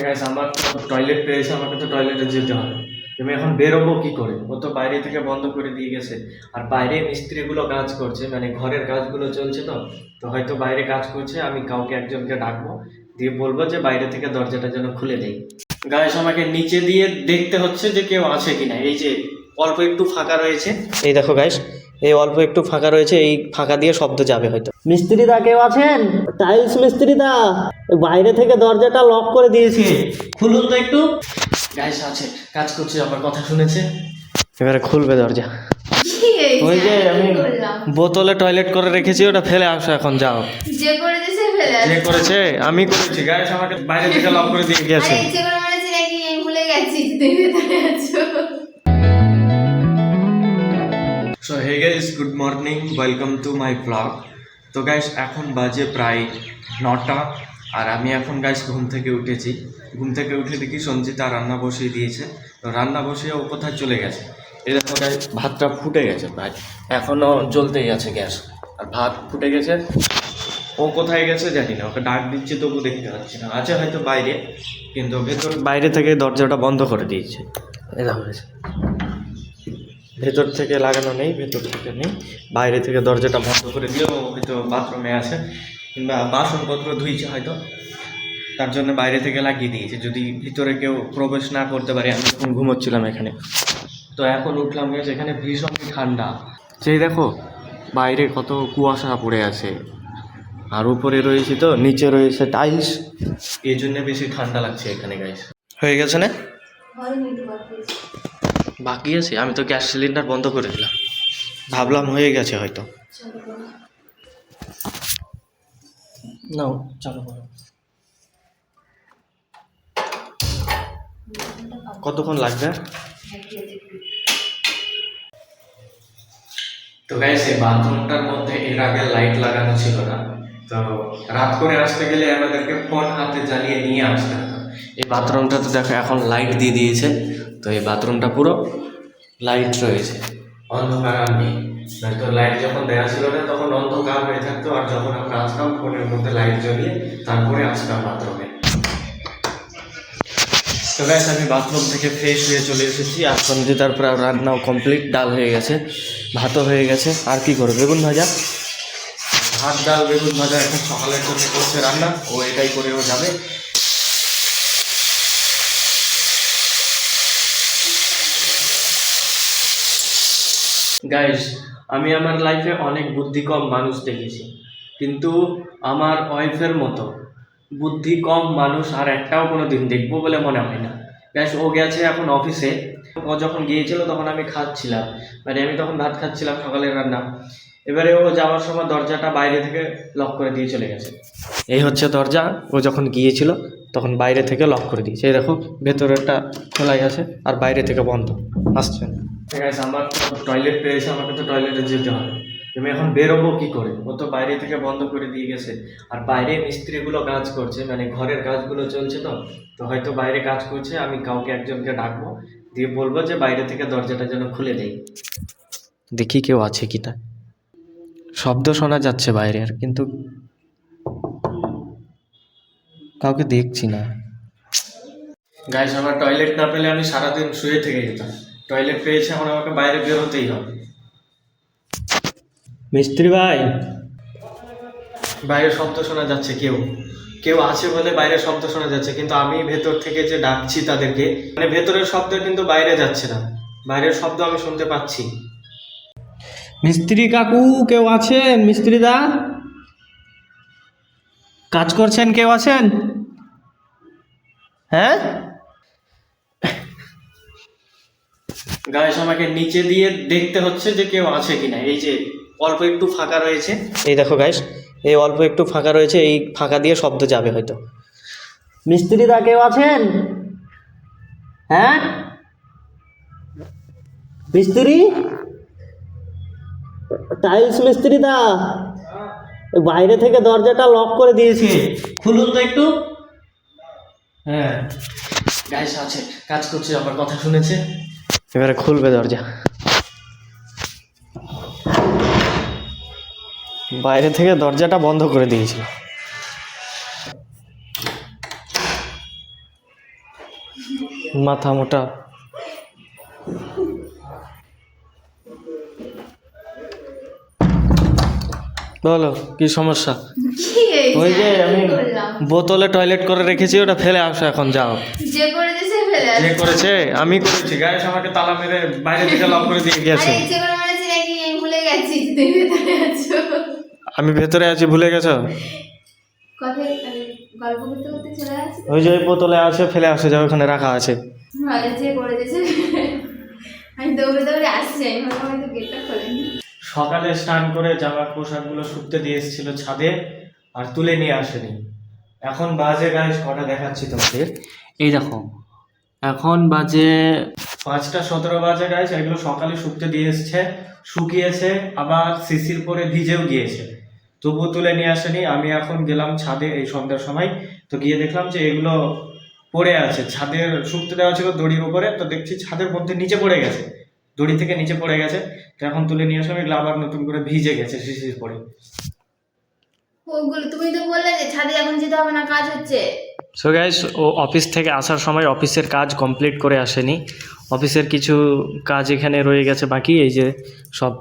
Guys আমার তো toilet পেয়েছে, আমাকে তো টয়লেটে যেতে হবে। আমি এখন বেরোবো কি করে? ও তো বাইরে থেকে বন্ধ করে দিয়ে গেছে। আর বাইরে মিস্ত্রিগুলো কাজ করছে, মানে ঘরের কাজগুলো চলছে, তো তো হয়তো বাইরে কাজ করছে। আমি কাউকে একজনকে ডাকবো, দিয়ে বলবো যে বাইরে থেকে দরজাটা যেন খুলে দেয়। গাইস আমাকে নিচে দিয়ে দেখতে হচ্ছে যে কেউ আছে কিনা। এই যে অল্প একটু ফাঁকা রয়েছে, এই দেখো গাইস, এই অল্প একটু ফাঁকা রয়েছে, এই ফাঁকা দিয়ে শব্দ যাবে হয়তো। মিস্ত্রি দা কেউ আছেন? টাইলস মিস্ত্রি দা, বাইরে থেকে দরজাটা লক করে দিয়েছি, খুলুন তো একটু। গাইস আছে, কাজ করছে, আমার কথা শুনেছে, এবারে খুলবে দরজা। ওই যে আমি বোতলে টয়লেট করে রেখেছি, ওটা ফেলে আসো এখন, যাও। যে করেছে সে ফেলে যে করেছে আমি করেছি। গাইস আমাকে বাইরে থেকে লক করে দিয়ে গেছে। আরে ইচ্ছে করে মনে ছিল কি আমি ভুলে গেছি তুমি ভেতরে আছো। So hey guys, good morning, welcome to my blog. তো গাইস এখন বাজে প্রায় 9টা, আর আমি এখন গাইস ঘুম থেকে উঠেছি। ঘুম থেকে উঠে দেখি সঞ্জিতা রান্না বসিয়ে দিয়েছে। তো রান্না বসিয়ে ও কোথায় চলে গেছে? এই দেখো গাইস, ভাতটা ফুটে গেছে প্রায়, এখনও জ্বলতেই আছে গ্যাস, আর ভাত ফুটে গেছে। ও কোথায় গেছে জানি না, ওকে ডাক দিচ্ছি তবু দেখতে পাচ্ছি না। আছে হয়তো বাইরে, কিন্তু ভেতর বাইরে থেকে দরজাটা বন্ধ করে দিয়েছে। এই দেখো গাইস, ভেতর থেকে লাগানো নেই, ভেতর থেকে নেই, বাইরে থেকে দরজাটা বন্ধ করে দিয়েও হয়তো বাথরুমে আছে, কিংবা বাসনপত্র ধুইছে হয়তো, তার জন্য বাইরে থেকে লাগিয়ে দিয়েছে, যদি ভিতরে কেউ প্রবেশ না করতে পারে। আমি তখন ঘুমোচ্ছিলাম এখানে। তো এখন উঠলাম গেছে, এখানে ভীষণ ঠান্ডা। সেই দেখো বাইরে কত কুয়াশা পড়ে আছে, আর উপরে রয়েছে, তো নিচে রয়েছে টাইলস, এই জন্য বেশি ঠান্ডা লাগছে এখানে গাইস। হয়ে গেছে না? বাকি আছে, আমি তো গ্যাস সিলিন্ডার বন্ধ করে দিলাম, ভাবলাম হয়ে গেছে হয়তো। নাও চালু করো। কতক্ষণ লাগবে? তো গাইস এই বাথরুমটার মধ্যে এর আগে লাইট লাগানো ছিল না, তো রাত করে আসতে গেলে আমাদেরকে ফোন হাতে জ্বালিয়ে নিয়ে আসতে হতো। এই বাথরুমটা তো দেখো এখন লাইট দিয়ে দিয়েছে, তো এই বাথরুমটা পুরো লাইট রয়েছে, অন্ধকার আর নেই। তো লাইট যখন দেওয়া ছিল না তখন অন্ধকার হয়ে থাকতো, আর যখন আমরা আসতাম ফোনের মধ্যে লাইট জ্বলিয়ে তারপরে আসতাম বাথরুমে। তো গাইস আমি বাথরুম থেকে ফ্রেশ হয়ে চলে এসেছি, আর সঞ্জিতার প্রায় রান্নাও কমপ্লিট, ডাল হয়ে গেছে, ভাতও হয়ে গেছে, আর কি করবে, বেগুন ভাজা। ভাত ডাল বেগুন ভাজা এখন সকালের জন্য করছে রান্না, ও এটাই করেও যাবে। গাইস আমি আমার লাইফে অনেক বুদ্ধি কম মানুষ দেখেছি, কিন্তু আমার ওয়াইফের মতো বুদ্ধি কম মানুষ আর একটাও কোনো দিন দেখবো বলে মনে হয় না। গ্যাস ও গেছে এখন অফিসে। ও যখন গিয়েছিল তখন আমি খাচ্ছিলাম, মানে আমি তখন ভাত খাচ্ছিলাম সকালের রান্না। এবারে ও যাওয়ার সময় দরজাটা বাইরে থেকে লক করে দিয়ে চলে গেছে। এই হচ্ছে দরজা, ও যখন গিয়েছিল তখন বাইরে থেকে লক করে দিয়েছে। এই দেখো ভেতরেরটা খোলাই আছে, আর বাইরে থেকে বন্ধ, আসছে না। ঠিক আছে, আমার তো টয়লেট পেয়েছে, আমাকে তো টয়লেটে যেতে হবে। আমি এখন বেরোবো কি করে? ও তো বাইরে থেকে বন্ধ করে দিয়ে গেছে। আর বাইরে মিস্ত্রিগুলো কাজ করছে, মানে ঘরের কাজগুলো চলছে, তো তো হয়তো বাইরে কাজ করছে। আমি কাউকে একজনকে ডাকবো, দিয়ে বলবো যে বাইরে থেকে দরজাটা যেন খুলে দেয়। দেখি কেউ আছে কিনা। শব্দ শোনা যাচ্ছে বাইরে, আর কিন্তু কাউকে দেখছি না। গাইস আমার টয়লেট না পেলে আমি সারাদিন শুয়ে থেকে যেতাম। টয়লেট পেয়েছে, এখন আমাকে বাইরে বেরোতেই হবে। মিস্ত্রি ভাই, বাইরে শব্দ শোনা যাচ্ছে, কেউ কেউ আছে বলে বাইরে শব্দ শোনা যাচ্ছে, কিন্তু আমি ভেতর থেকে যে ডাকছি তাদেরকে, মানে ভেতরের শব্দ কিন্তু বাইরে যাচ্ছে না, বাইরের শব্দ আমি শুনতে পাচ্ছি। মিস্ত্রি কাকু কেউ আছেন? মিস্ত্রি দা কাজ করছেন, কেউ আছেন? হ্যাঁ গাইস আমাকে নিচে দিয়ে দেখতে হচ্ছে যে কেউ আছে কিনা। এই যে অল্প একটু ফাঁকা রয়েছে, এই দেখো গাইস, এই অল্প একটু ফাঁকা রয়েছে, এই ফাঁকা দিয়ে শব্দ যাবে হয়তো। মিস্ত্রি দা কেউ আছেন? হ্যাঁ মিস্ত্রি, টাইলস মিস্ত্রি দা, বাইরে থেকে দরজাটা লক করে দিয়েছি, খুলুন তো একটু। হ্যাঁ গাইস আছে, কাজ করছে, আমার কথা শুনেছে, এবারে খুলবে দরজা। বাইরে থেকে দরজাটা বন্ধ করে দিয়েছিল। মাথা মোটা। বলো কি সমস্যা? কি হয়েছে? ওই যে আমি কি করলাম? বোতলে টয়লেট করে রেখেছি, ওটা ফেলে আসো এখন, যাও। যে করেছে সে ফেলে যে আসবে। করেছে আমি করেছি, গাইস আমাকে তালা মেরে বাইরে থেকে লক করে দিয়ে গেছে। আরে ইচ্ছে করে মেরেছি নাকি আমি ভুলে গেছি তুমি ভেতরে আছো। আমি ভেতরে আছি, ভুলে গেছো? কথায় আরে গল্প করতে করতে চলে আসছে। ওই যে ওই বোতলে আছে, ফেলে আসো, যাও, ওখানে রাখা আছে। ভালো যে করেছে সে আমি দৌড়ে দৌড়ে আসছি, আমি ভাবলাম হয়তো গেটটা খোলেনি। সকালে স্নান করে জামার পোশাকগুলো শুকতে দিয়ে এসেছিল ছাদে, আর তুলে নিয়ে আসেনি। এখন বাজে গাইস কটা দেখাচ্ছি তোমাদের, এই দেখো, এখন বাজে 5:17 বাজে গাইস। এগুলো সকালে শুকতে দিয়ে এসছে, শুকিয়েছে, আবার শিশির পরে ভিজেও গিয়েছে, তবুও তুলে নিয়ে আসেনি। আমি এখন গেলাম ছাদে এই সন্ধ্যার সময়, তো গিয়ে দেখলাম যে এগুলো পড়ে আছে, ছাদের শুকতে দেওয়া ছিল দড়ির উপরে, তো দেখছি ছাদের মধ্যে নিচে পড়ে গেছে, দড়ি থেকে নিচে পড়ে গেছে। তো এখন তুলে নিয়ে আসলাম, এগুলো আবার নতুন করে ভিজে গেছে শিশির পরে। ওগুলো তুমি তো বললে যে ছাদে এখন যেতে হবে না, কাজ হচ্ছে। সো গাইস, ও অফিস থেকে আসার সময় অফিসের কাজ কমপ্লিট করে আসেনি, অফিসের কিছু কাজ এখানে রয়ে গেছে বাকি। এই যে সব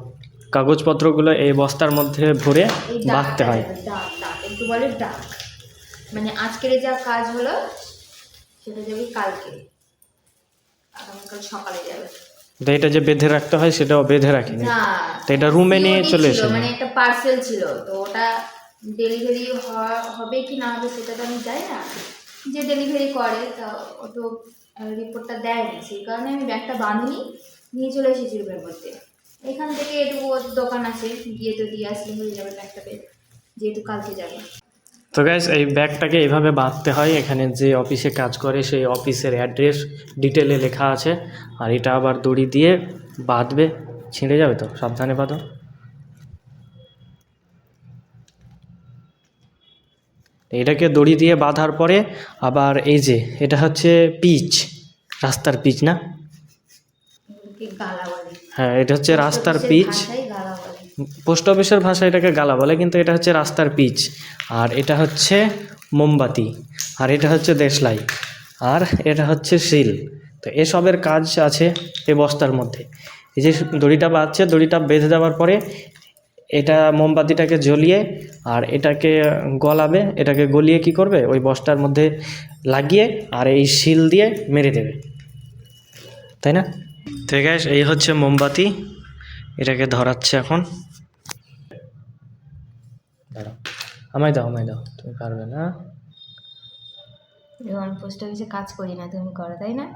কাগজপত্রগুলো এই বস্তার মধ্যে ভরে এই বাঁধতে হয়। ডাক ডাক একটু বলে ডাক, মানে আজকের যা কাজ হলো সেটা যাবে কালকে, আগামীকাল সকালে যাবে। তো এটা যে বেঁধে রাখতে হয় সেটাও বেঁধে রাখিনি, না, তো এটা রুমে নিয়ে COD চলে ছিল, এসেছি। মানে একটা পার্সেল ছিল, তো ওটা ডেলিভারি হবে কি না হবে সেটা তো আমি জানি না, যে ডেলিভারি করে তা ও তো রিপোর্টটা দেয়নি, সেই কারণে আমি ব্যাগটা বাঁধিনি, নিয়ে চলে এসেছি রুমের মধ্যে। এখান থেকে এটুকু ওর দোকান আছে, গিয়ে তো দিয়ে আসলে হয়ে যাবে ব্যাগটা পেয়ে, যেহেতু কালকে যাবে। তো গাইস, এই ব্যাগটাকে এইভাবে বাঁধতে হয়, এখানে যে অফিসে কাজ করে সেই অফিসের অ্যাড্রেস ডিটেলে লেখা আছে, আর এটা আবার দড়ি দিয়ে বাঁধবে, ছিঁড়ে যাবে, তো সাবধানে বাঁধো। এটাকে দড়ি দিয়ে বাঁধার পরে আবার এই যে এটা হচ্ছে পিচ, রাস্তার পিচ না? এগুলোকে গালা বলে। হ্যাঁ, এটা হচ্ছে রাস্তার অফিসের পিচ। ভাষায় গালা বলে। পোস্ট অফিসের ভাষায় এটাকে গালা বলে, কিন্তু এটা হচ্ছে রাস্তার পিচ। আর এটা হচ্ছে মোমবাতি, আর এটা হচ্ছে দেশলাই, আর এটা হচ্ছে সিল। তো এসবের কাজ আছে এই বস্তার মধ্যে। এই যে দড়িটা বাঁধছে, দড়িটা বেঁধে দেওয়ার পরে এটা মোমবাতিটাকে জ্বলিয়ে আর এটাকে গলাবে, এটাকে গলিয়ে কি করবে, ওই বস্তার মধ্যে লাগিয়ে আর এই সিল দিয়ে মেরে দেবে, তাই না? ঠিক আছে, এই হচ্ছে মোমবাতি, এটাকে ধরাচ্ছে এখন। দাঁড়াও, আমায় দাও, তুমি পারবে না। যখন পোস্ট অফিসে কাজ করি না, তুমি করো তাই না?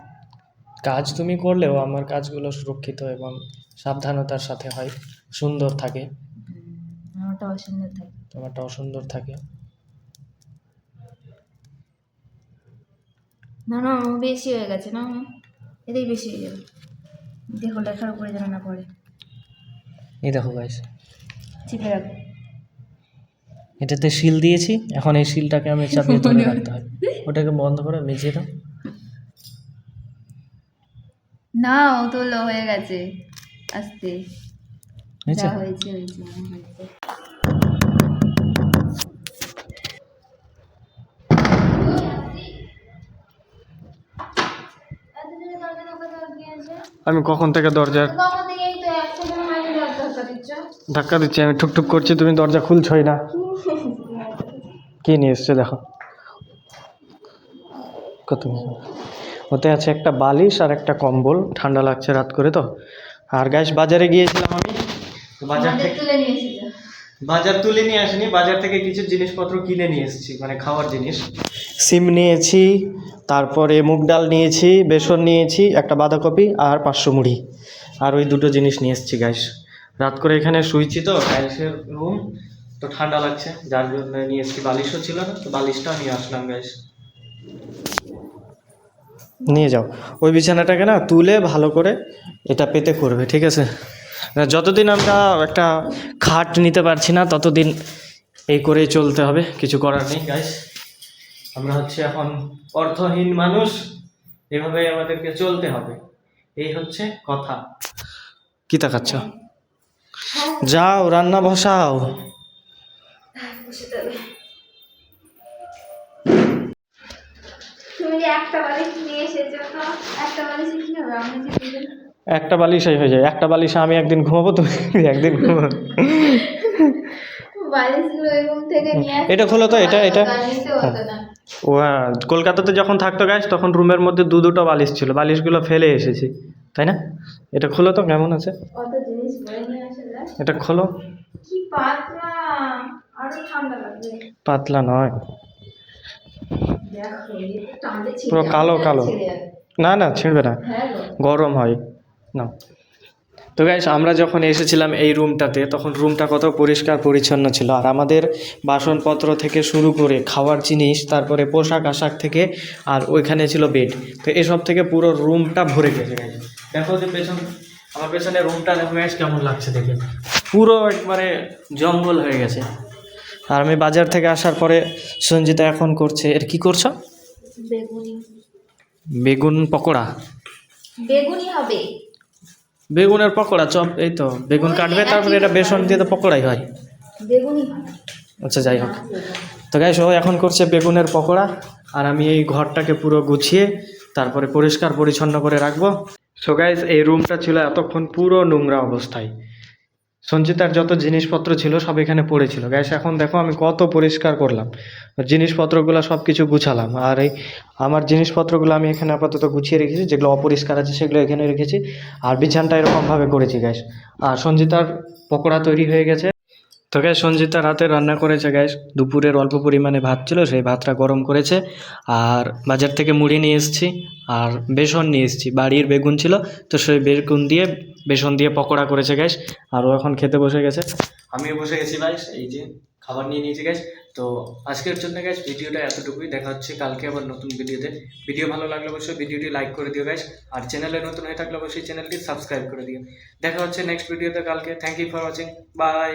কাজ তুমি করলেও আমার কাজগুলো সুরক্ষিত এবং সাবধানতার সাথে হয়, সুন্দর থাকে। আমারটা অসুন্দর থাকে। তোমারটা অসুন্দর থাকে। না না, বেশি হয়ে গেছে না, এটাই বেশি হয়ে যাবে। দেখো লেখার উপরে যেন না পড়ে। এই দেখো গাইস, চিপে রাখো। এটাতে শিল দিয়েছি, এখন এই শিলটাকে আমি চাপিয়ে ধরে রাখতে হয়। ওটাকে বন্ধ করে মিজিয়ে দাও। না, ও তো লো হয়ে গেছে আস্তে। হয়েছে? যা হয়েছে হয়েছে হয়েছে। আমি কখন থেকে দরজা ধাক্কা দিচ্ছি, আমি ঠুকঠুক করছি, তুমি দরজা খুলছই না। কি নিয়ে এসছে দেখো, কত ওতে আছে একটা বালিশ আর একটা কম্বল, ঠান্ডা লাগছে রাত করে তো। আর গাইস, বাজারে গিয়েছিলাম আমি, বাজার থেকে বাজার তুলে নিয়ে আসিনি, বাজার থেকে কিছু জিনিসপত্র কিনে নিয়ে এসেছি, মানে খাওয়ার জিনিস। সিম নিয়েছি, তারপরে মুগ ডাল নিয়েছি, বেসন নিয়েছি, একটা বাঁধাকপি আর 500 মুড়ি, আর ওই দুটো জিনিস নিয়ে এসেছি গাইস। রাত করে এখানে শুয়েছি তো, টাইলসের রুম, তো ঠান্ডা লাগছে, যার জন্য নিয়ে এসেছি। বালিশও ছিল না, তো বালিশটা নিয়ে আসলাম গাইস। নিয়ে যাও, ওই বিছানাটাকে না তুলে ভালো করে এটা পেতে করবে, ঠিক আছে? যতদিন আমরা একটা খাট নিতে পারছি না ততদিন এই করেই চলতে হবে, কিছু করার নেই গাইস। আমরা হচ্ছে এখন অর্থহীন মানুষ, এভাবে আমাদেরকে চলতে হবে, এই হচ্ছে কথা। কি তাকাচ্ছ? যাও রান্না বসাও। তুমি যে একটা বালিশ নিয়ে এসেছো, তো একটা বালিশে কি হবে? আমি যে দুজন একটা বালিশই হয়ে যায়, একটা বালিশে আমি একদিন ঘুমাবো, তুমি একদিন ঘুমাবো। বালিশগুলো ওই রুম থেকে নিয়ে আসতে এটা খোলো তো, এটা নিতে হতো না। ও হ্যাঁ, কলকাতাতে যখন থাকতো গাইস তখন রুমের মধ্যে দুটো বালিশ ছিল, বালিশগুলো ফেলে এসেছি, তাই না? এটা খোলো তো, কেমন আছে? অত জিনিস বয়ে নিয়ে আসা যায়? এটা খোলো। কি পাতলা, আরো ঠান্ডা লাগবে। পাতলা নয়, দেখো এই তো টানলে ছিঁড়ে পুরো যাবে, কালো কালো। ছিঁড়ে যাবে। না না, ছিঁড়বে না, হ্যাঁ গো। গরম হয় না। তো গাইস, আমরা যখন এসেছিলাম এই রুমটাতে তখন রুমটা কত পরিষ্কার পরিচ্ছন্ন ছিল, আর আমাদের বাসনপত্র থেকে শুরু করে খাওয়ার জিনিস, তারপরে পোশাক আশাক থেকে, আর ওইখানে ছিল বেড। তো এসব থেকে পুরো রুমটা ভরে গেছে গাইস। দেখো যে আমার পেছনে রুমটা দেখো গাইস কেমন লাগছে দেখে, পুরো একবারে জঙ্গল হয়ে গেছে। আর আমি বাজার থেকে আসার পরে সঞ্জিতা এখন করছে, এর কি করছো? বেগুনি, বেগুন পকোড়া। বেগুনি হবে। বেগুনের পকোড়া, চপ, এই তো বেগুন কাটবে, তারপরে এটা বেসন দিয়ে তো পকোড়াই হয়। বেগুনি হবে। আচ্ছা যাই হোক, তো গাইস ও এখন করছে বেগুনের পকোড়া, আর আমি এই ঘরটাকে পুরো গুছিয়ে তারপরে পরিষ্কার পরিচ্ছন্ন করে রাখবো। সো গাইস, এই রুমটা ছিল এতক্ষণ পুরো নোংরা অবস্থায়, সঞ্চিতার যত জিনিসপত্র ছিল সব এখানে পড়েছিল গাইস। এখন দেখো আমি কত পরিষ্কার করলাম, জিনিসপত্রগুলো সব কিছু গুছালাম, আর এই আমার জিনিসপত্রগুলো আমি এখানে আপাতত গুছিয়ে রেখেছি, যেগুলো অপরিষ্কার আছে সেগুলো এখানে রেখেছি, আর বিছানটা এরকমভাবে করেছি গাইস। আর সঞ্চিতার পকোড়া তৈরি হয়ে গেছে। তো গ্যাস, সঞ্জিতা রাতে রান্না করেছে গ্যাস, দুপুরের অল্প পরিমাণে ভাত ছিল, সেই ভাতটা গরম করেছে। আর বাজার থেকে মুড়ি নিয়ে এসেছি, আর বেসন নিয়ে এসেছি, বাড়ির বেগুন ছিল তো সেই বেগুন দিয়ে বেসন দিয়ে পকোড়া করেছে গ্যাস। আর ও এখন খেতে বসে গেছে, আমিও বসে গেছি গ্যাস, এই যে খাবার নিয়ে নিয়েছি গ্যাস। তো আজকের জন্য গ্যাস ভিডিওটা এতটুকুই, দেখা হচ্ছে কালকে আবার নতুন ভিডিওতে। ভিডিও ভালো লাগলে অবশ্যই ভিডিওটি লাইক করে দিও গ্যাস, আর চ্যানেলে নতুন হয়ে থাকলে অবশ্যই চ্যানেলটি সাবস্ক্রাইব করে দিও। দেখা হচ্ছে নেক্সট ভিডিওতে কালকে। Thank you for watching, by.